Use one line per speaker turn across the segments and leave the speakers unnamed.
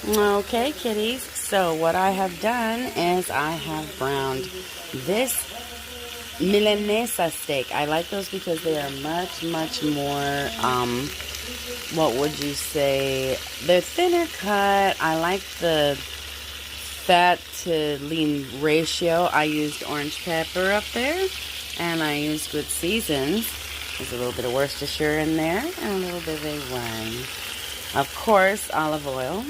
Okay, kitties. So what I have done is I have browned this Milanesa steak. I like those because they are much, much more, what would you say? They're thinner cut. I like the fat to lean ratio. I used orange pepper up there, and I used good seasons. There's a little bit of Worcestershire in there, and a little bit of A1. Of course, olive oil,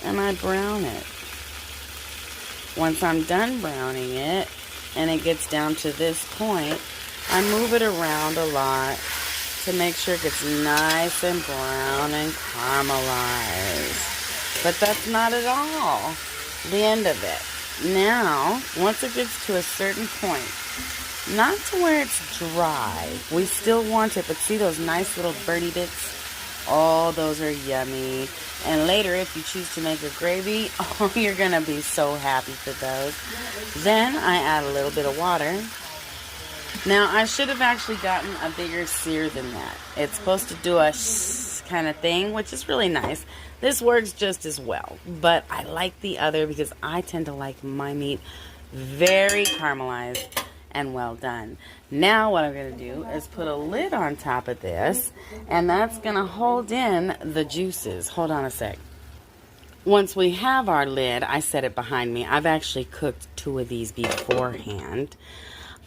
and I brown it. Once I'm done browning it, and it gets down to this point, I move it around a lot to make sure it gets nice and brown and caramelized. But that's not at all the end of it. Now, once it gets to a certain point, not to where it's dry, we still want it, but see those nice little birdie bits? Oh, those are yummy. And later, if you choose to make a gravy, oh, you're going to be so happy for those. Then I add a little bit of water. Now, I should have actually gotten a bigger sear than that. It's supposed to do a kind of thing, which is really nice. This works just as well, but I like the other because I tend to like my meat very caramelized and well done. Now what I'm going to do is put a lid on top of this, and that's going to hold in the juices. Hold on a sec. Once we have our lid, I set it behind me. I've actually cooked 2 of these beforehand.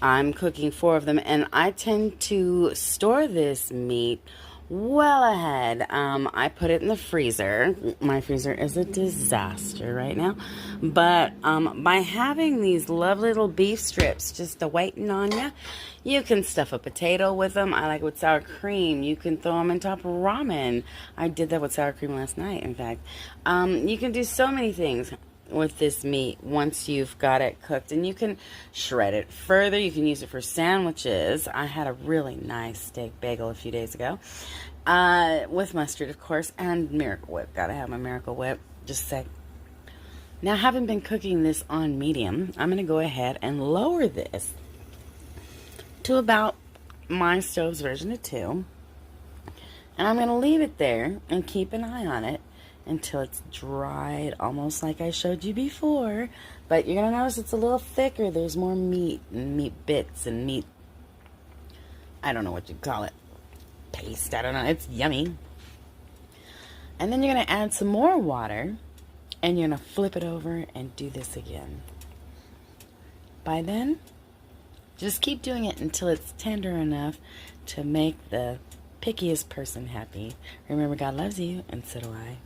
I'm cooking 4 of them, and I tend to store this meat well ahead. I put it in the freezer. My freezer is a disaster right now. But by having these lovely little beef strips just waiting on you, you can stuff a potato with them. I like it with sour cream. You can throw them on top of ramen. I did that with sour cream last night, in fact. You can do so many things with this meat once you've got it cooked, and you can shred it further. You can use it for sandwiches. I had a really nice steak bagel a few days ago with mustard, of course, and Miracle Whip. Gotta have my Miracle Whip. Just a sec. Now, having been cooking this on medium, I'm gonna go ahead and lower this to about my stove's version of 2, and I'm gonna leave it there and keep an eye on it until it's dried, almost like I showed you before. But you're going to notice it's a little thicker. There's more meat and meat bits and meat, I don't know what you'd call it, paste, I don't know. It's yummy. And then you're going to add some more water, and you're going to flip it over and do this again. By then, just keep doing it until it's tender enough to make the pickiest person happy. Remember, God loves you, and so do I.